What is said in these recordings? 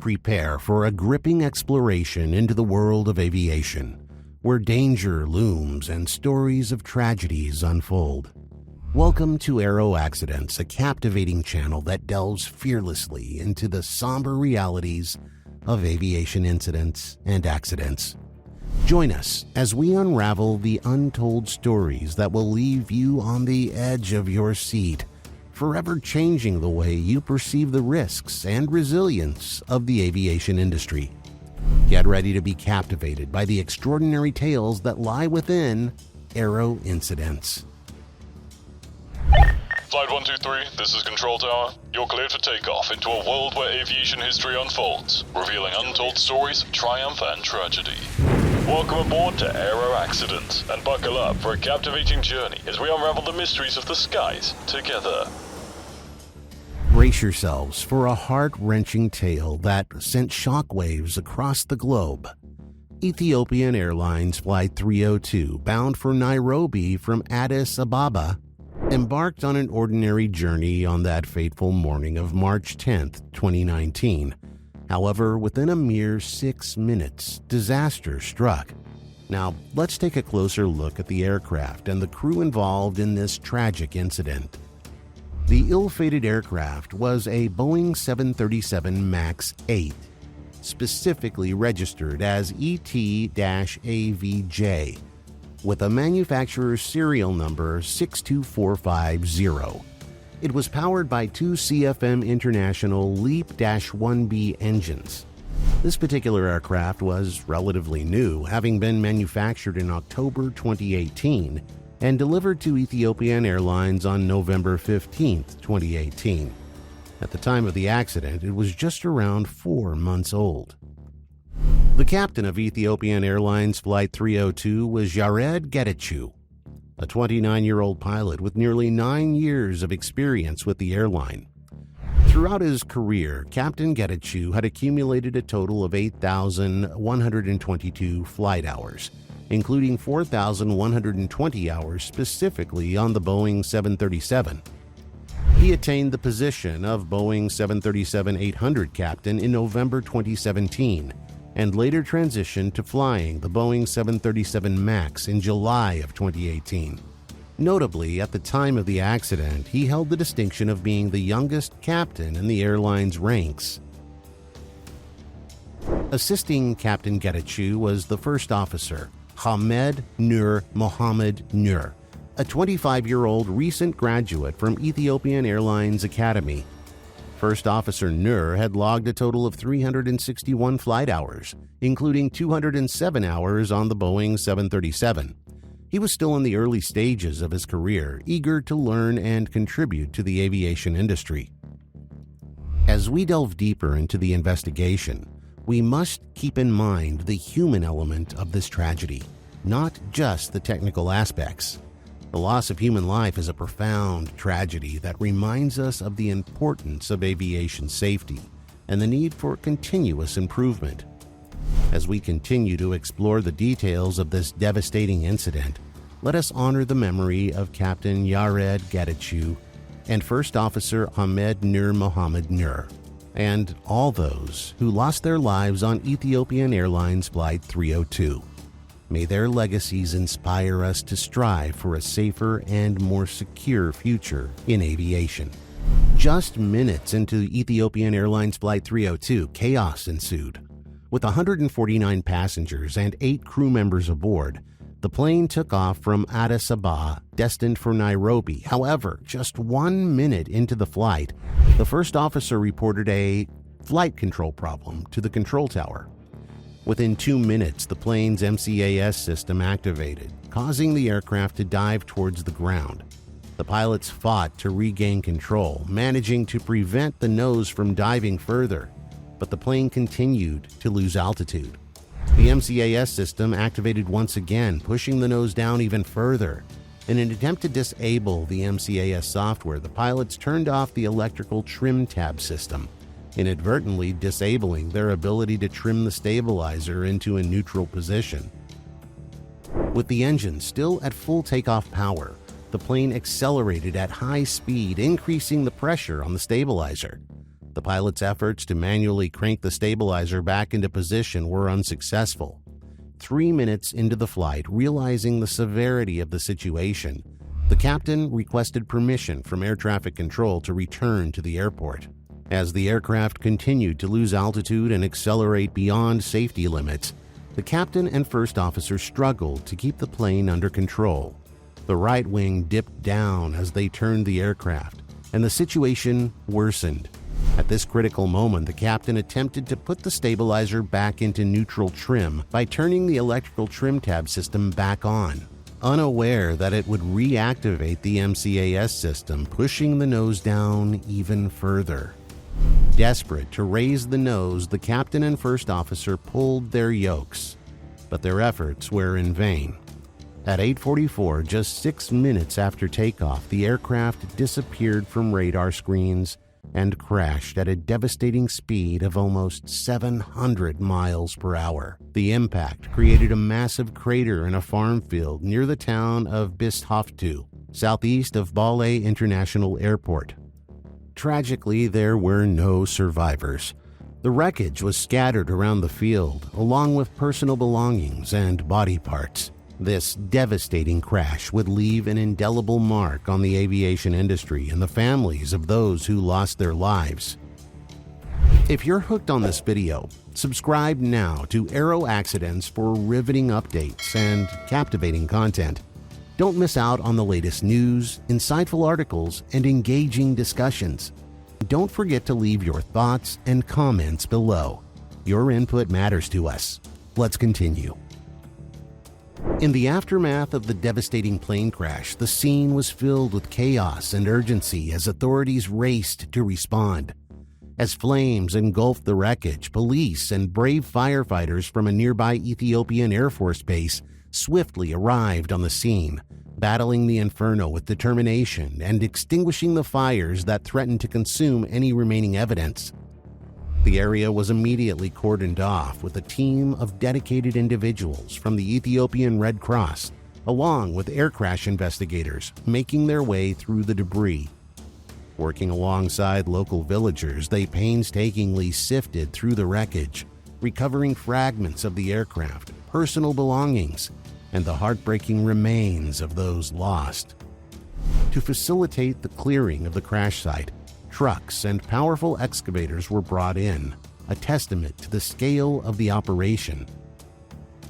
Prepare for a gripping exploration into the world of aviation, where danger looms and stories of tragedies unfold. Welcome to Aero Accidents, a captivating channel that delves fearlessly into the somber realities of aviation incidents and accidents. Join us as we unravel the untold stories that will leave you on the edge of your seat, forever changing the way you perceive the risks and resilience of the aviation industry. Get ready to be captivated by the extraordinary tales that lie within Aero Incidents. Flight 123, this is Control Tower. You're cleared for takeoff into a world where aviation history unfolds, revealing untold stories, triumph, and tragedy. Welcome aboard to Aero Accidents, and buckle up for a captivating journey as we unravel the mysteries of the skies together. Brace yourselves for a heart-wrenching tale that sent shockwaves across the globe. Ethiopian Airlines Flight 302, bound for Nairobi from Addis Ababa, embarked on an ordinary journey on that fateful morning of March 10, 2019. However, within a mere 6 minutes, disaster struck. Now, let's take a closer look at the aircraft and the crew involved in this tragic incident. The ill-fated aircraft was a Boeing 737 MAX 8, specifically registered as ET-AVJ, with a manufacturer's serial number 62450. It was powered by two CFM International LEAP-1B engines. This particular aircraft was relatively new, having been manufactured in October 2018 and delivered to Ethiopian Airlines on November 15, 2018. At the time of the accident, it was just around 4 months old. The captain of Ethiopian Airlines Flight 302 was Yared Getachew, a 29-year-old pilot with nearly 9 years of experience with the airline. Throughout his career, Captain Getachew had accumulated a total of 8,122 flight hours, including 4,120 hours specifically on the Boeing 737. He attained the position of Boeing 737-800 captain in November 2017, and later transitioned to flying the Boeing 737 MAX in July of 2018. Notably, at the time of the accident, he held the distinction of being the youngest captain in the airline's ranks. Assisting Captain Getachew was the first officer, Ahmed Nur Mohammed Nur, a 25-year-old recent graduate from Ethiopian Airlines Academy. First Officer Nur had logged a total of 361 flight hours, including 207 hours on the Boeing 737. He was still in the early stages of his career, eager to learn and contribute to the aviation industry. As we delve deeper into the investigation, we must keep in mind the human element of this tragedy, not just the technical aspects. The loss of human life is a profound tragedy that reminds us of the importance of aviation safety and the need for continuous improvement. As we continue to explore the details of this devastating incident, let us honor the memory of Captain Yared Getachew and First Officer Ahmed Nur Mohammed Nur, and all those who lost their lives on Ethiopian Airlines Flight 302. May their legacies inspire us to strive for a safer and more secure future in aviation. Just minutes into Ethiopian Airlines Flight 302, chaos ensued. With 149 passengers and 8 crew members aboard, the plane took off from Addis Ababa, destined for Nairobi. However, just 1 minute into the flight, the first officer reported a flight control problem to the control tower. Within 2 minutes, the plane's MCAS system activated, causing the aircraft to dive towards the ground. The pilots fought to regain control, managing to prevent the nose from diving further, but the plane continued to lose altitude. The MCAS system activated once again, pushing the nose down even further. In an attempt to disable the MCAS software, the pilots turned off the electrical trim tab system, inadvertently disabling their ability to trim the stabilizer into a neutral position. With the engine still at full takeoff power, the plane accelerated at high speed, increasing the pressure on the stabilizer. The pilot's efforts to manually crank the stabilizer back into position were unsuccessful. 3 minutes into the flight, realizing the severity of the situation, the captain requested permission from air traffic control to return to the airport. As the aircraft continued to lose altitude and accelerate beyond safety limits, the captain and first officer struggled to keep the plane under control. The right wing dipped down as they turned the aircraft, and the situation worsened. At this critical moment, the captain attempted to put the stabilizer back into neutral trim by turning the electrical trim tab system back on, unaware that it would reactivate the MCAS system, pushing the nose down even further. Desperate to raise the nose, the captain and first officer pulled their yokes, but their efforts were in vain. At 8:44, just 6 minutes after takeoff, the aircraft disappeared from radar screens and crashed at a devastating speed of almost 700 miles per hour. The impact created a massive crater in a farm field near the town of Bisthoftu, southeast of Bale International Airport. Tragically, there were no survivors. The wreckage was scattered around the field, along with personal belongings and body parts. This devastating crash would leave an indelible mark on the aviation industry and the families of those who lost their lives. If you're hooked on this video, subscribe now to Aero Accidents for riveting updates and captivating content. Don't miss out on the latest news, insightful articles, and engaging discussions. Don't forget to leave your thoughts and comments below. Your input matters to us. Let's continue. In the aftermath of the devastating plane crash, the scene was filled with chaos and urgency as authorities raced to respond. As flames engulfed the wreckage, police and brave firefighters from a nearby Ethiopian Air Force base swiftly arrived on the scene, battling the inferno with determination and extinguishing the fires that threatened to consume any remaining evidence. The area was immediately cordoned off with a team of dedicated individuals from the Ethiopian Red Cross, along with air crash investigators, making their way through the debris. Working alongside local villagers, they painstakingly sifted through the wreckage, recovering fragments of the aircraft, personal belongings, and the heartbreaking remains of those lost. To facilitate the clearing of the crash site, trucks and powerful excavators were brought in, a testament to the scale of the operation.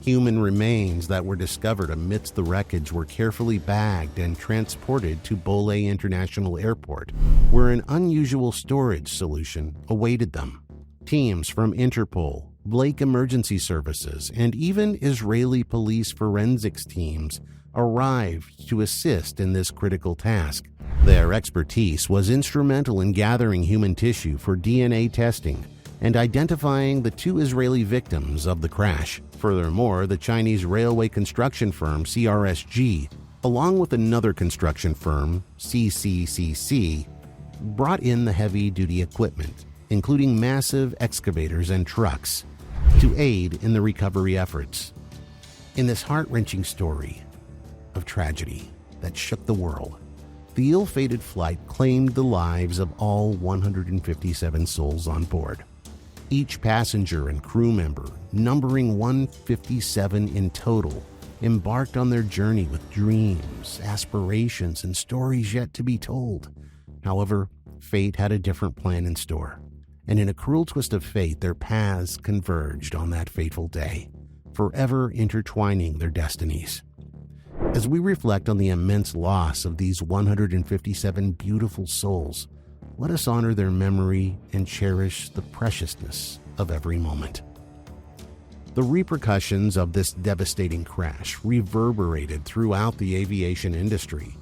Human remains that were discovered amidst the wreckage were carefully bagged and transported to Bole International Airport, where an unusual storage solution awaited them. Teams from Interpol, Blake Emergency Services, and even Israeli police forensics teams arrived to assist in this critical task. Their expertise was instrumental in gathering human tissue for DNA testing and identifying the 2 Israeli victims of the crash. Furthermore, the Chinese railway construction firm CRSG, along with another construction firm, CCCC, brought in the heavy-duty equipment, including massive excavators and trucks, to aid in the recovery efforts. In this heart-wrenching story of tragedy that shook the world, the ill-fated flight claimed the lives of all 157 souls on board. Each passenger and crew member, numbering 157 in total, embarked on their journey with dreams, aspirations, and stories yet to be told. However, fate had a different plan in store, and in a cruel twist of fate, their paths converged on that fateful day, forever intertwining their destinies. As we reflect on the immense loss of these 157 beautiful souls, let us honor their memory and cherish the preciousness of every moment. The repercussions of this devastating crash reverberated throughout the aviation industry.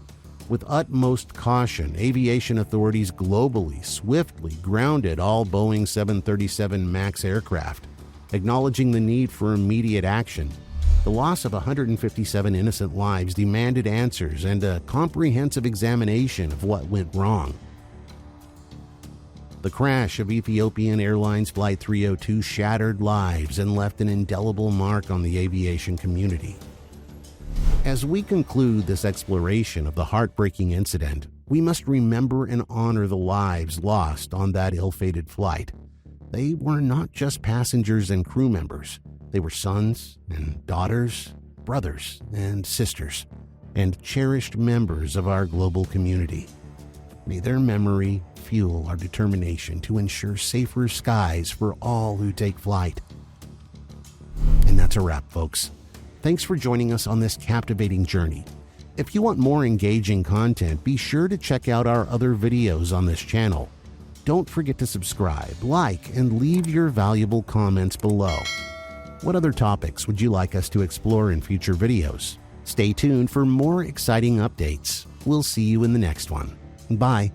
With utmost caution, aviation authorities globally swiftly grounded all Boeing 737 MAX aircraft, acknowledging the need for immediate action. The loss of 157 innocent lives demanded answers and a comprehensive examination of what went wrong. The crash of Ethiopian Airlines Flight 302 shattered lives and left an indelible mark on the aviation community. As we conclude this exploration of the heartbreaking incident, We must remember and honor the lives lost on that ill-fated flight. They were not just passengers and crew members. They were sons and daughters, brothers and sisters, and cherished members of our global community. May their memory fuel our determination to ensure safer skies for all who take flight. And that's a wrap, folks. Thanks for joining us on this captivating journey. If you want more engaging content, be sure to check out our other videos on this channel. Don't forget to subscribe, like, and leave your valuable comments below. What other topics would you like us to explore in future videos? Stay tuned for more exciting updates. We'll see you in the next one. Bye.